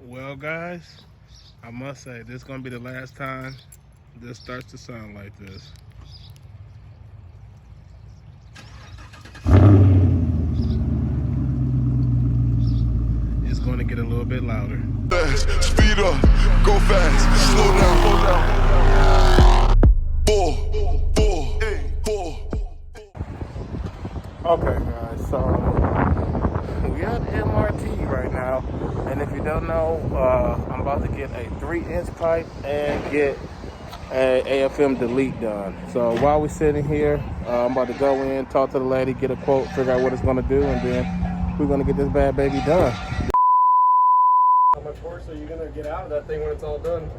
Well, guys, I must say this is gonna be the last time this starts to sound like this. It's going to get a little bit louder. Speed up, go fast, slow down. 4, 4, 4. Okay, guys, so we at MRT right now, and if you don't know, I'm about to get a 3-inch pipe and get a AFM delete done. So while we're sitting here, I'm about to go in, talk to the lady, get a quote, figure out what it's going to do, and then we're going to get this bad baby done. How much worse are you going to get out of that thing when it's all done?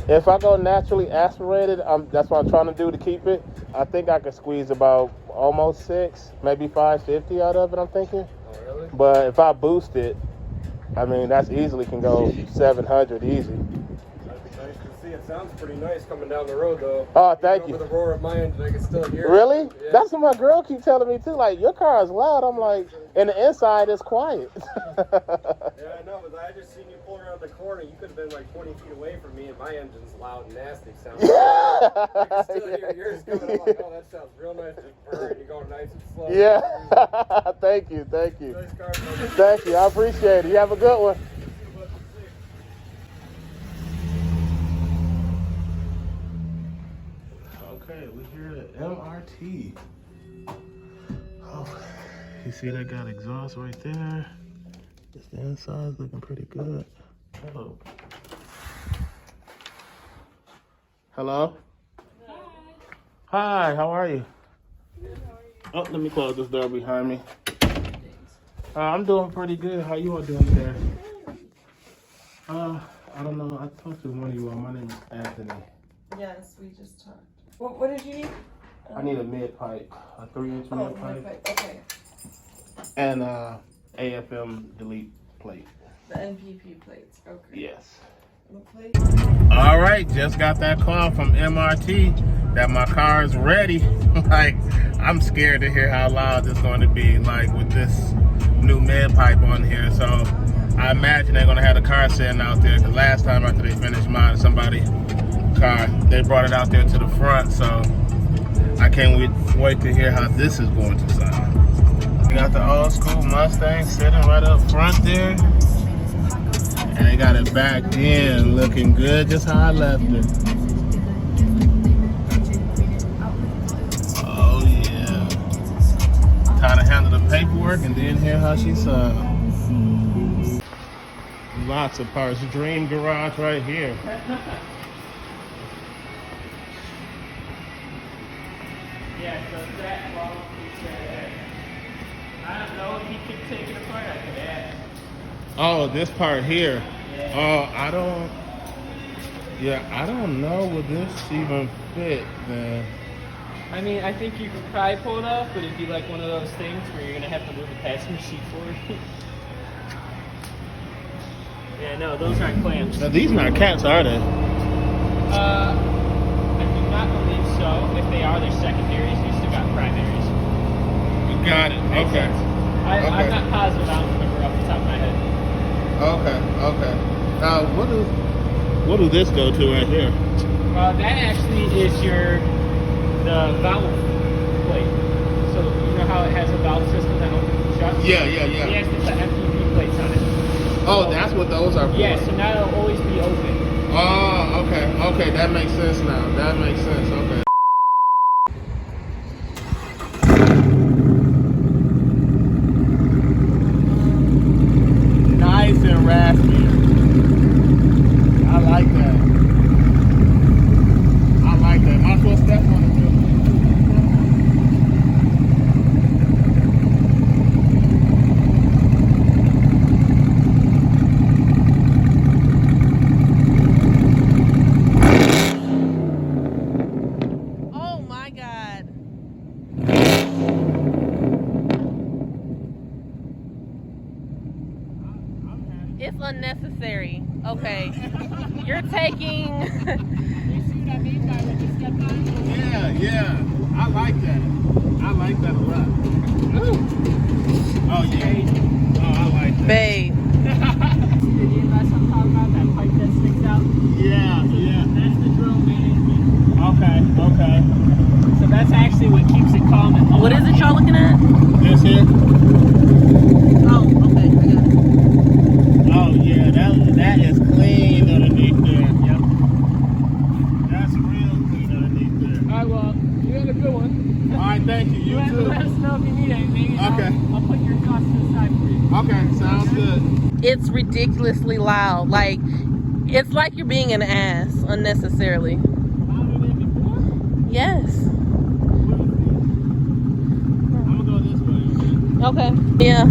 If I go naturally aspirated, that's what I'm trying to do to keep it. I think I could squeeze about almost 6, maybe 550 out of it, I'm thinking. Oh, really? But if I boost it, I mean, that's easily can go 700 easy. That'd be nice to see. It sounds pretty nice coming down the road, though. Oh, thank you. Over the roar of my engine, I can still hear it. Really? Yeah. That's what my girl keeps telling me, too. Like, your car is loud. I'm like, and the inside is quiet. Yeah, I know, but I just seen you pull around the corner. You could have been like 20 feet away from me, and my engine's loud and nasty sounding. I can still hear yours coming. I'm like, oh, that sounds real nice. Just purring. You're going nice and slow. Yeah. Thank you. Nice car. Thank you. I appreciate it. You have a good one. Okay, we're here at MRT. Oh, you see that got exhaust right there? Just the inside's looking pretty good. Hello. Hello? Hi, how are you? Good, how are you? Oh, let me close this door behind me. I'm doing pretty good. How you all doing today? I don't know. I talked to one of you all. My name is Anthony. Yes, we just talked. What did you need? I need a mid pipe, a 3-inch mid pipe, Okay. and AFM delete plate. The NPP plates. Okay. Yes. The plate. All right, just got that call from MRT that my car is ready. Like, I'm scared to hear how loud it's going to be, like with this new mid pipe on here. So I imagine they're gonna have the car sitting out there. Cause last time after they finished mine, somebody's car, they brought it out there to the front. So I can't wait to hear how this is going to sound. We got the old school Mustang sitting right up front there. And they got it backed in, looking good, just how I left it. Oh yeah. Time to handle the paperwork and then hear how she sounds. Lots of parts. Dream garage right here. Yeah, so that wall I don't know if he could take it apart. I could ask. Oh, this part here. Yeah. Oh, I don't know would this even fit then. I mean, I think you could probably pull it off, but it'd be like one of those things where you're gonna have to move the passenger seat forward. Yeah, no, those aren't clamps. Now, these not cats, are they? I do not believe so. If they are, they're secondaries. We still got primaries. You got it. Makes Okay. sense. Okay. I'm not positive. I don't remember off the top of my head. Okay. Now, what do this go to right here? That actually is the valve plate. So you know how it has a valve system that opens and shuts? Yeah. Yes, it's the MPP plates on it. Oh, that's what those are for. Yeah, so now it'll always be open. Oh, okay, that makes sense now. That makes sense, okay. Nice and raspy. I like that. Might as well step on it, too. It's unnecessary. Okay. You're taking... You see what I mean by when you step on? Yeah. I like that a lot. Oh, yeah. Oh, I like that. Babe. Did you invest on talking about that is clean underneath there. Yep. That's real clean underneath there. All right, well, you had a good one. All right, thank you. You Let too. us know if you need anything. and Okay. I'll put your costs to the side for you. Okay, sounds good. It's ridiculously loud. Like, it's like you're being an ass unnecessarily. Louder than before? Yes. I'm gonna go this way. Okay. Yeah.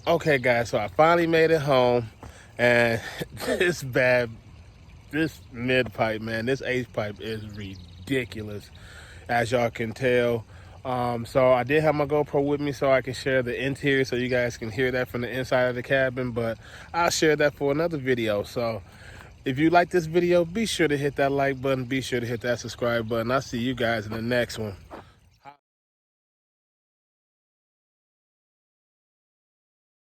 Okay, guys, so I finally made it home, and this mid pipe, man, this H pipe is ridiculous, as y'all can tell. So I did have my GoPro with me so I can share the interior so you guys can hear that from the inside of the cabin, but I'll share that for another video. So if you like this video, be sure to hit that like button, be sure to hit that subscribe button. I'll see you guys in the next one.